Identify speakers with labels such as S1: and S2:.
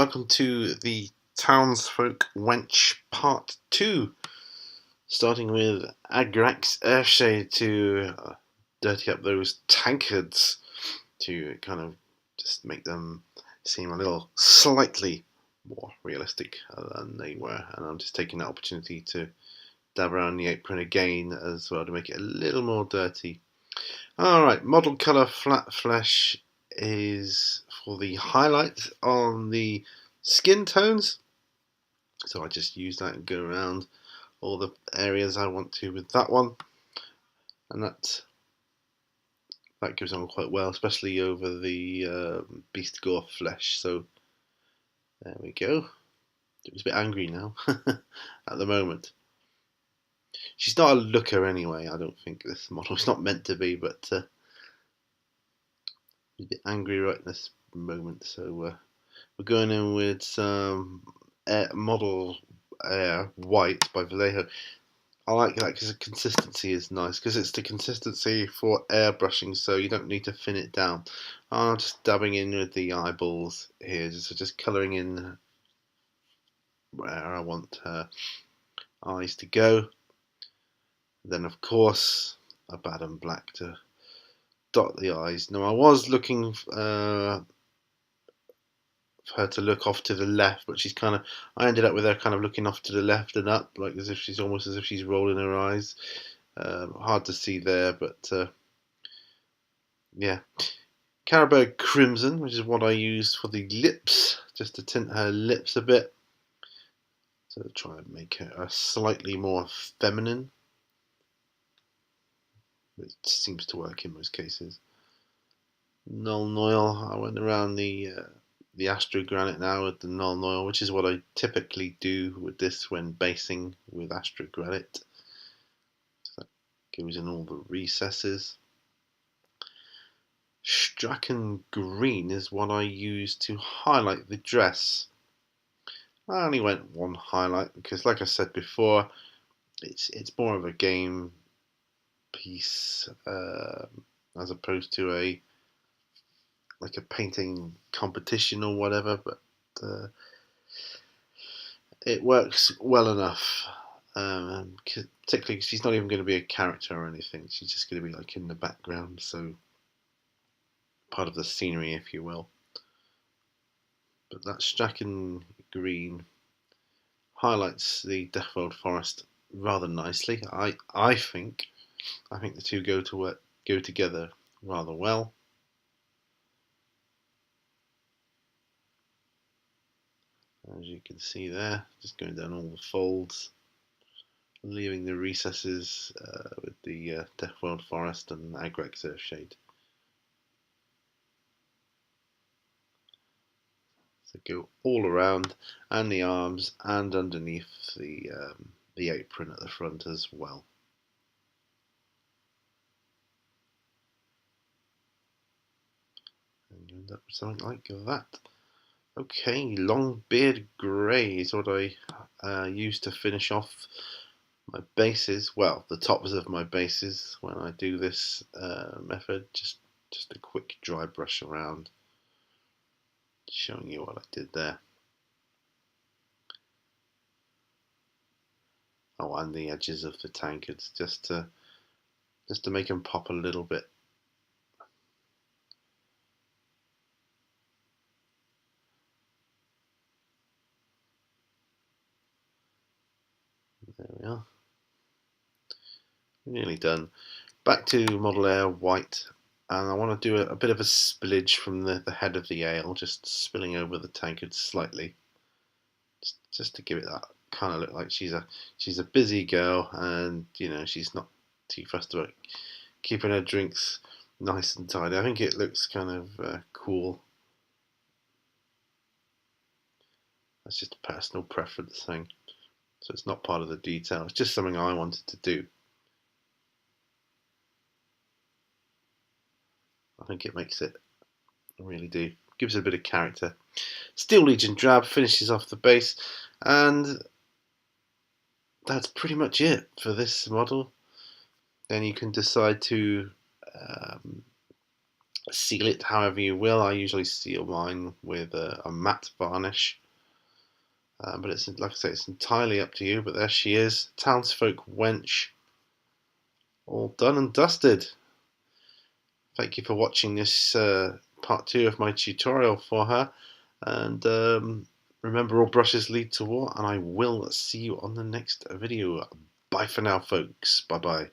S1: welcome to the Townsfolk Wench Part 2, starting with Agrax Earthshade to dirty up those tankards to kind of just make them seem a little slightly more realistic than they were, and I'm just taking that opportunity to dab around the apron again as well to make it a little more dirty. Alright, model colour flat flesh is for the highlight on the skin tones, so I just use that and go around all the areas I want to with that one, and that goes on quite well, especially over the beast gore flesh. So there we go. It was a bit angry now at the moment. She's not a looker anyway, I don't think, this model. It's not meant to be, but a bit angry right in this moment. So we're going in with some model white by Vallejo. I like that because the consistency is nice, because it's the consistency for airbrushing, so you don't need to thin it down. I'm just dabbing in with the eyeballs here, so just colouring in where I want her eyes to go. Then of course a bad and black to dot the eyes. Now I was looking for her to look off to the left, but I ended up with her kind of looking off to the left and up, like as if she's rolling her eyes. Hard to see there, but yeah. Carabao Crimson, which is what I used for the lips, just to tint her lips a bit. So try and make her slightly more feminine. It seems to work in most cases. Null Noil, I went around the Astro Granite now with the Null Noil, which is what I typically do with this when basing with Astro Granite. So that goes in all the recesses. Strachan Green is what I use to highlight the dress. I only went one highlight because, like I said before, it's more of a game piece as opposed to a painting competition or whatever, but it works well enough, particularly because she's not even going to be a character or anything. She's just going to be like in the background, so part of the scenery, if you will. But that Strachan Green highlights the Deathworld Forest rather nicely. I think the two go together rather well. As you can see there, just going down all the folds, leaving the recesses with the Deathworld Forest and Agrax Earthshade. So go all around, and the arms, and underneath the apron at the front as well. And you end up with something like that. Okay, Longbeard Grey is what I use to finish off my bases. Well, the tops of my bases when I do this method. Just a quick dry brush around, showing you what I did there. Oh, and the edges of the tankards, just to make them pop a little bit. There we are. Nearly done. Back to Model Air White, and I want to do a bit of a spillage from the head of the ale, just spilling over the tankard slightly, just to give it that kind of look like she's a busy girl, and she's not too fussed about keeping her drinks nice and tidy. I think it looks kind of cool. That's just a personal preference thing, so it's not part of the detail. It's just something I wanted to do. I think it makes it, I really do. Gives it a bit of character. Steel Legion Drab finishes off the base, and that's pretty much it for this model. Then you can decide to seal it however you will. I usually seal mine with a matte varnish. But it's, like I say, it's entirely up to you. But there she is, Townsfolk Wench, all done and dusted. Thank you for watching this part 2 of my tutorial for her. And remember, all brushes lead to war. And I will see you on the next video. Bye for now, folks. Bye bye.